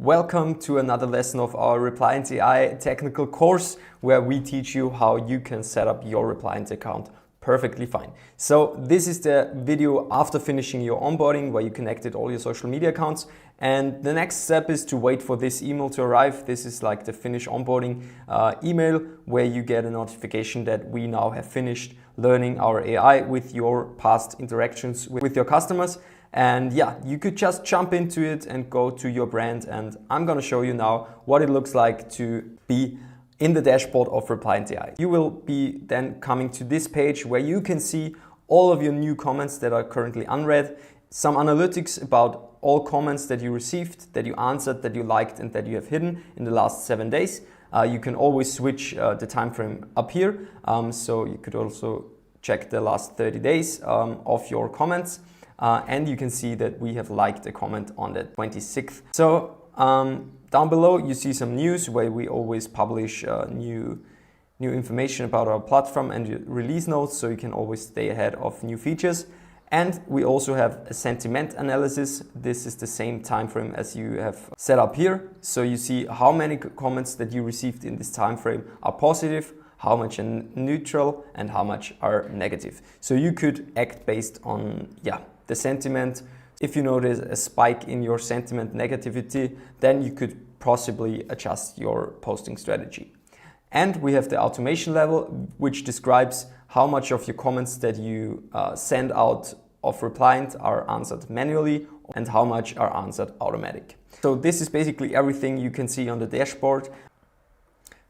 Welcome to another lesson of our replient.ai technical course where we teach you how you can set up your replient account perfectly fine. So this is the video after finishing your onboarding where you connected all your social media accounts, and the next step is to wait for this email to arrive. This is like the finish onboarding email where you get a notification that we now have finished learning our AI with your past interactions with your customers. And yeah, you could just jump into it and go to your brand, and I'm gonna show you now what it looks like to be in the dashboard of replient.ai. You will be then coming to this page where you can see all of your new comments that are currently unread, some analytics about all comments that you received, that you answered, that you liked, and that you have hidden in the last 7 days. You can always switch the time frame up here, so you could also check the last 30 days of your comments. And you can see that we have liked a comment on the 26th. So down below you see some news where we always publish new information about our platform and release notes, so you can always stay ahead of new features. And we also have a sentiment analysis. This is the same time frame as you have set up here. So you see how many comments that you received in this time frame are positive, how much are neutral, and how much are negative. So you could act based on the sentiment. If you notice a spike in your sentiment negativity, then you could possibly adjust your posting strategy. And we have the automation level, which describes how much of your comments that you send out of replient are answered manually and how much are answered automatic. So this is basically everything you can see on the dashboard.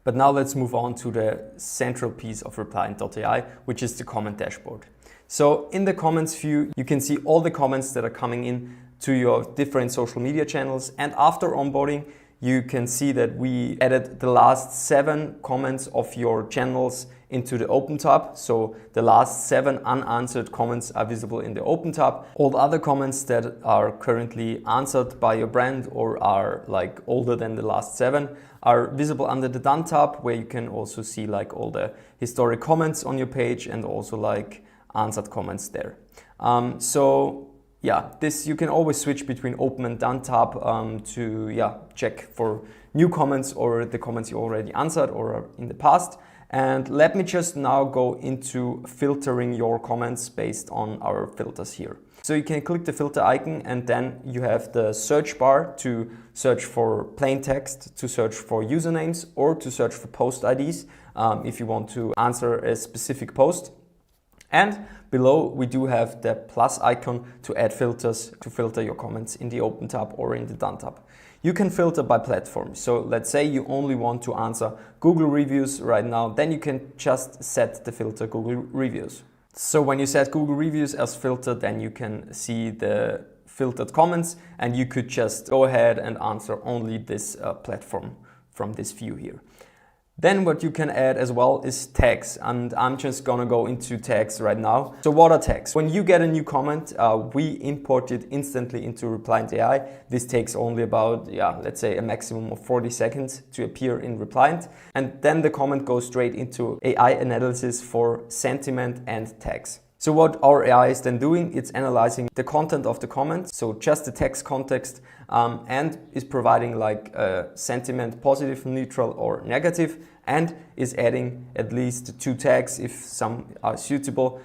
But now let's move on to the central piece of replient.ai, which is the comment dashboard. So in the comments view, you can see all the comments that are coming in to your different social media channels. And after onboarding, you can see that we added the last 7 comments of your channels into the open tab. So the last 7 unanswered comments are visible in the open tab. All the other comments that are currently answered by your brand or are like older than the last 7 are visible under the done tab, where you can also see like all the historic comments on your page and also like answered comments there. This you can always switch between open and done tab to check for new comments or the comments you already answered or are in the past. And let me just now go into filtering your comments based on our filters here. So you can click the filter icon, and then you have the search bar to search for plain text, to search for usernames, or to search for post IDs if you want to answer a specific post. And below we do have the plus icon to add filters to filter your comments in the open tab or in the done tab. You can filter by platform. So let's say you only want to answer Google reviews right now, then you can just set the filter Google reviews. So when you set Google reviews as filter, then you can see the filtered comments, and you could just go ahead and answer only this platform from this view here. Then what you can add as well is tags, and I'm just gonna go into tags right now. So what are tags? When you get a new comment, we import it instantly into replient.ai. This takes only about, let's say a maximum of 40 seconds to appear in replient. And then the comment goes straight into AI analysis for sentiment and tags. So what our AI is then doing, it's analyzing the content of the comment, so just the text context, and is providing like a sentiment, positive, neutral, or negative, and is adding at least 2 tags if some are suitable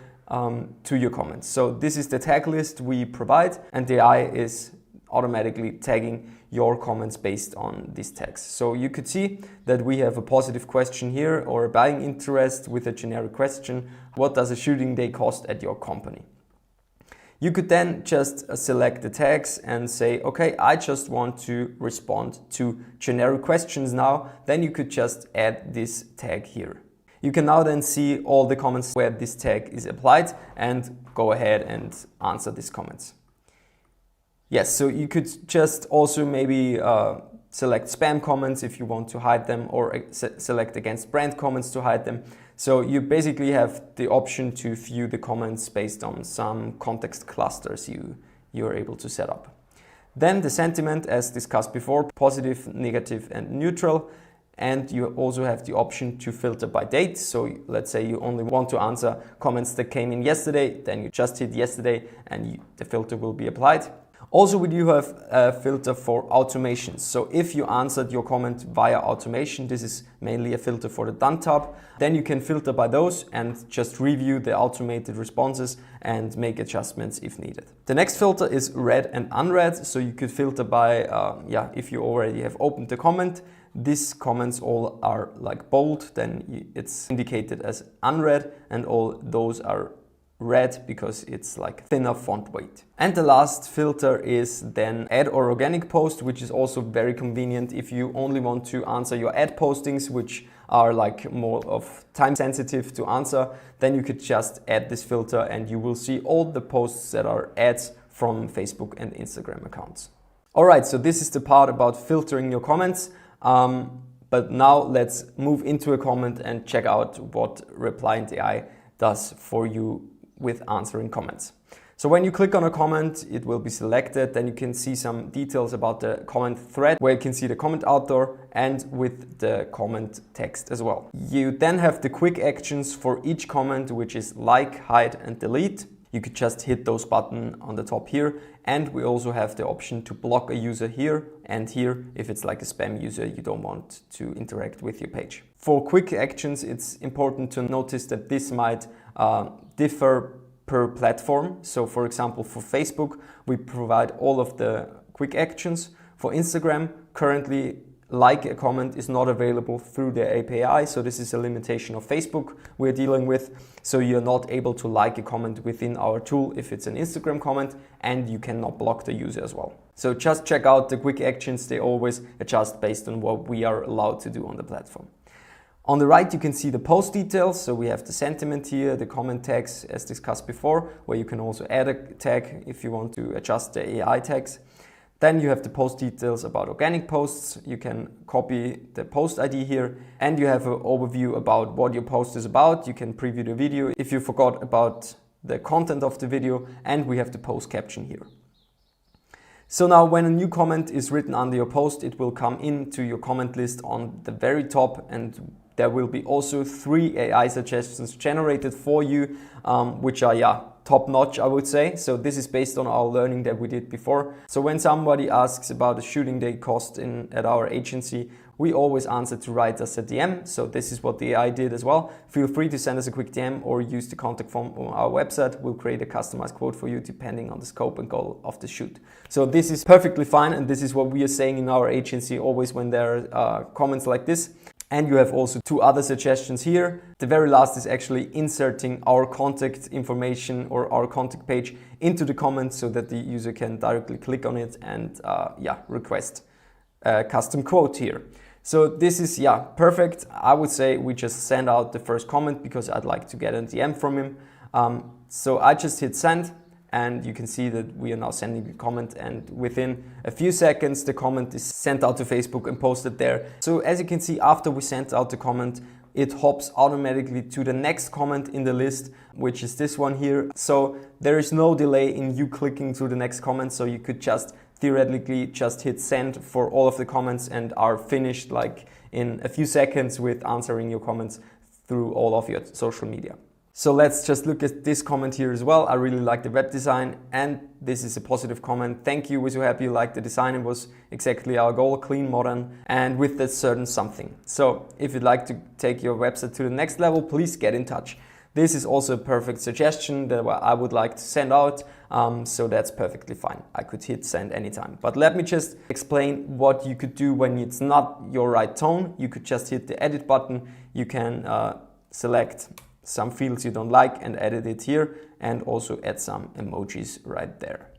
to your comments. So this is the tag list we provide, and the AI is automatically tagging your comments based on these tags. So you could see that we have a positive question here or a buying interest with a generic question. What does a shooting day cost at your company? You could then just select the tags and say, okay, I just want to respond to generic questions now. Then you could just add this tag here. You can now then see all the comments where this tag is applied and go ahead and answer these comments. Yes, so you could just also maybe select spam comments if you want to hide them, or select against brand comments to hide them. So you basically have the option to view the comments based on some context clusters you're able to set up. Then the sentiment, as discussed before, positive, negative, and neutral. And you also have the option to filter by date. So let's say you only want to answer comments that came in yesterday, then you just hit yesterday and the filter will be applied. Also, we do have a filter for automations. So if you answered your comment via automation, this is mainly a filter for the Done tab, then you can filter by those and just review the automated responses and make adjustments if needed. The next filter is read and unread. So you could filter by, if you already have opened the comment, these comments all are like bold, then it's indicated as unread, and all those are red because it's like thinner font weight. And the last filter is then ad or organic post, which is also very convenient if you only want to answer your ad postings, which are like more of time sensitive to answer. Then you could just add this filter and you will see all the posts that are ads from Facebook and Instagram accounts. All right, so this is the part about filtering your comments. But now let's move into a comment and check out what replient.ai does for you with answering comments. So when you click on a comment, it will be selected. Then you can see some details about the comment thread, where you can see the comment author and with the comment text as well. You then have the quick actions for each comment, which is like, hide and delete. You could just hit those buttons on the top here. And we also have the option to block a user here and here if it's like a spam user you don't want to interact with your page. For quick actions, it's important to notice that this might differ per platform. So for example, for Facebook, we provide all of the quick actions. For Instagram, currently like a comment is not available through the API. So this is a limitation of Facebook we're dealing with. So you're not able to like a comment within our tool if it's an Instagram comment, and you cannot block the user as well. So just check out the quick actions. They always adjust based on what we are allowed to do on the platform. On the right, you can see the post details. So we have the sentiment here, the comment tags as discussed before, where you can also add a tag if you want to adjust the AI tags. Then you have the post details about organic posts. You can copy the post ID here, and you have an overview about what your post is about. You can preview the video if you forgot about the content of the video, and we have the post caption here. So now when a new comment is written under your post, it will come into your comment list on the very top, and there will be also 3 AI suggestions generated for you, which are top notch, I would say. So this is based on our learning that we did before. So when somebody asks about the shooting day cost at our agency, we always answer to write us a DM. So this is what the AI did as well. Feel free to send us a quick DM or use the contact form on our website. We'll create a customized quote for you depending on the scope and goal of the shoot. So this is perfectly fine, and this is what we are saying in our agency always when there are comments like this. And you have also 2 other suggestions here. The very last is actually inserting our contact information or our contact page into the comments so that the user can directly click on it and request a custom quote here. So this is perfect. I would say we just send out the first comment because I'd like to get a DM from him. So I just hit send, and you can see that we are now sending the comment, and within a few seconds the comment is sent out to Facebook and posted there. So as you can see, after we sent out the comment, it hops automatically to the next comment in the list, which is this one here. So there is no delay in you clicking to the next comment, so you could just theoretically just hit send for all of the comments and are finished like in a few seconds with answering your comments through all of your social media. So let's just look at this comment here as well. I really like the web design, and this is a positive comment. Thank you, we're so happy you liked the design. It was exactly our goal, clean, modern, and with that certain something. So if you'd like to take your website to the next level, please get in touch. This is also a perfect suggestion that I would like to send out, so that's perfectly fine. I could hit send anytime. But let me just explain what you could do when it's not your right tone. You could just hit the edit button. You can select some fields you don't like and edit it here, and also add some emojis right there.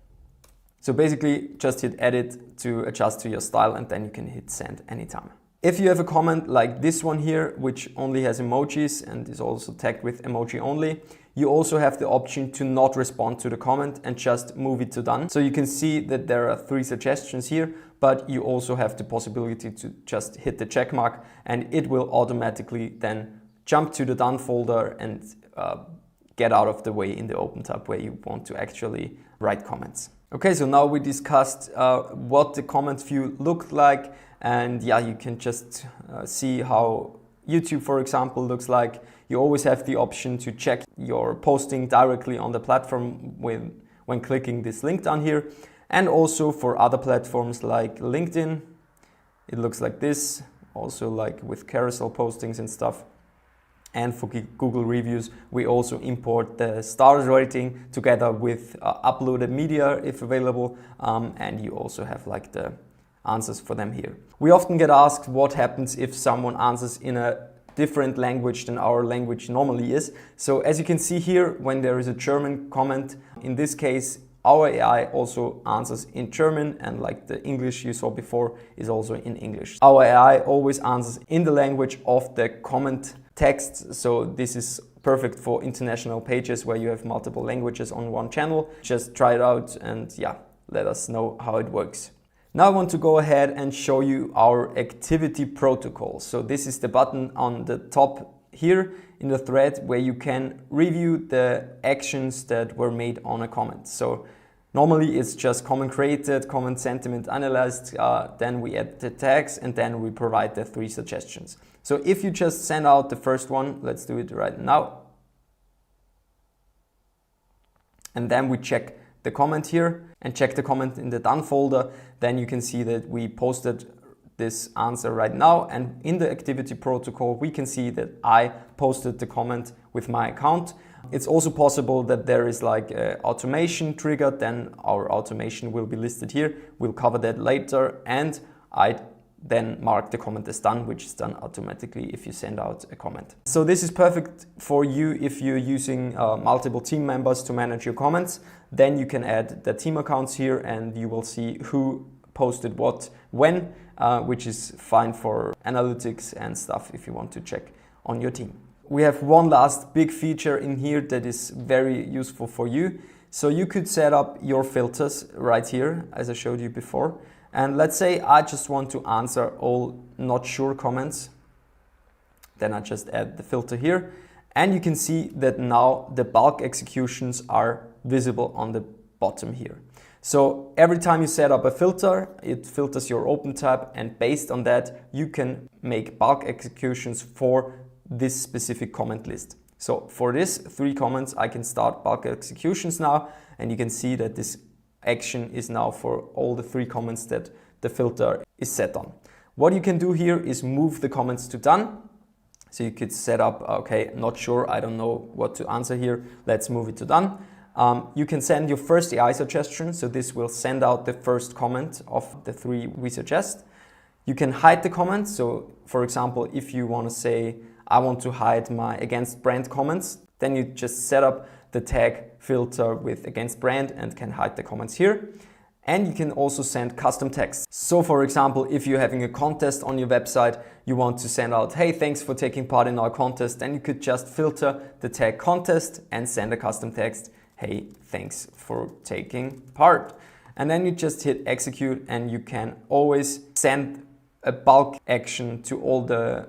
So basically just hit edit to adjust to your style, and then you can hit send anytime. If you have a comment like this one here, which only has emojis and is also tagged with emoji only, you also have the option to not respond to the comment and just move it to done. So you can see that there are 3 suggestions here, but you also have the possibility to just hit the check mark, and it will automatically then jump to the done folder and get out of the way in the open tab where you want to actually write comments. Okay, so now we discussed what the comment view looked like, and you can just see how YouTube, for example, looks like. You always have the option to check your posting directly on the platform when clicking this link down here. And also for other platforms like LinkedIn, it looks like this, also like with carousel postings and stuff. And for Google reviews, we also import the stars rating together with uploaded media if available, and you also have like the answers for them here. We often get asked what happens if someone answers in a different language than our language normally is. So as you can see here, when there is a German comment, in this case, our AI also answers in German, and like the English you saw before is also in English. Our AI always answers in the language of the comment text, so this is perfect for international pages where you have multiple languages on one channel. Just try it out and yeah, let us know how it works. Now I want to go ahead and show you our activity protocol. So this is the button on the top here in the thread where you can review the actions that were made on a comment. So normally it's just comment created, comment sentiment analyzed, then we add the tags, and then we provide the 3 suggestions. So if you just send out the first one, let's do it right now. And then we check the comment here and check the comment in the done folder, then you can see that we posted this answer right now, and in the activity protocol we can see that I posted the comment with my account. It's also possible that there is like an automation triggered, then our automation will be listed here. We'll cover that later, and I then mark the comment as done, which is done automatically if you send out a comment. So this is perfect for you if you're using multiple team members to manage your comments. Then you can add the team accounts here and you will see who posted what when, which is fine for analytics and stuff if you want to check on your team. We have one last big feature in here that is very useful for you. So you could set up your filters right here, as I showed you before. And let's say I just want to answer all not sure comments. Then I just add the filter here. And you can see that now the bulk executions are visible on the bottom here. So every time you set up a filter, it filters your open tab, and based on that, you can make bulk executions for this specific comment list. So for this 3 comments, I can start bulk executions now, and you can see that this action is now for all the 3 comments that the filter is set on. What you can do here is move the comments to done. So you could set up, okay, not sure, I don't know what to answer here, let's move it to done. You can send your first AI suggestion, so this will send out the first comment of the 3 we suggest. You can hide the comments, so for example, if you want to say, I want to hide my against brand comments, then you just set up the tag filter with against brand and can hide the comments here. And you can also send custom text. So for example, if you're having a contest on your website, you want to send out, hey, thanks for taking part in our contest, then you could just filter the tag contest and send a custom text, hey, thanks for taking part. And then you just hit execute, and you can always send a bulk action to all the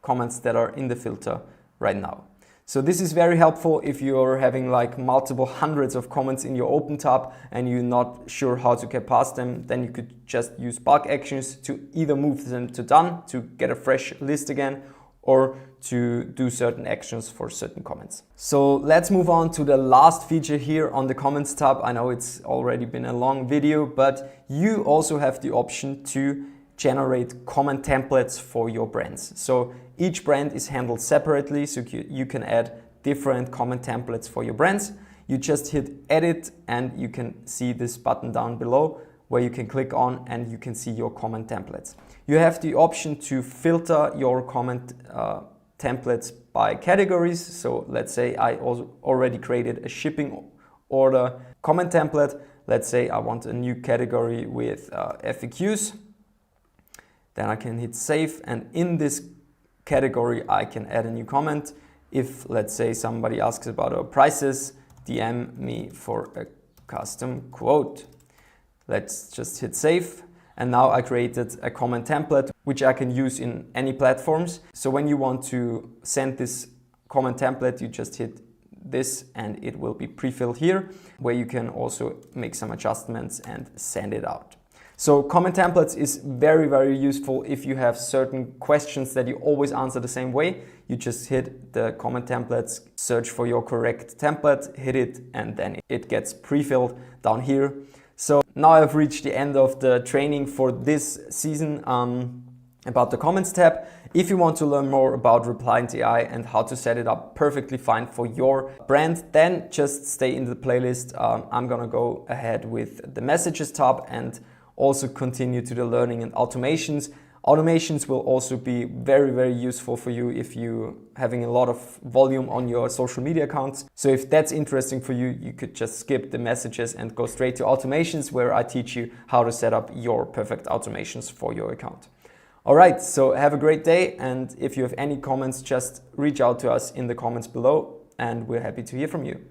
comments that are in the filter right now. So this is very helpful if you're having like multiple hundreds of comments in your open tab and you're not sure how to get past them. Then you could just use bulk actions to either move them to done to get a fresh list again, or to do certain actions for certain comments. So let's move on to the last feature here on the comments tab. I know it's already been a long video, but you also have the option to generate comment templates for your brands. So each brand is handled separately, so you can add different comment templates for your brands. You just hit edit and you can see this button down below where you can click on and you can see your comment templates. You have the option to filter your comment templates by categories. So let's say I also already created a shipping order comment template. Let's say I want a new category with FAQs. Then I can hit save, and in this category I can add a new comment. If let's say somebody asks about our prices, DM me for a custom quote. Let's just hit save, and now I created a comment template which I can use in any platforms. So when you want to send this comment template, you just hit this and it will be pre-filled here, where you can also make some adjustments and send it out. So comment templates is very, very useful if you have certain questions that you always answer the same way. You just hit the comment templates, search for your correct template, hit it, and then it gets pre-filled down here. So now I've reached the end of the training for this season about the comments tab. If you want to learn more about replient.ai and how to set it up perfectly fine for your brand, then just stay in the playlist. I'm gonna go ahead with the messages tab and also continue to the learning and automations. Automations will also be very, very useful for you if you're having a lot of volume on your social media accounts. So if that's interesting for you, you could just skip the messages and go straight to automations, where I teach you how to set up your perfect automations for your account. All right, so have a great day. And if you have any comments, just reach out to us in the comments below and we're happy to hear from you.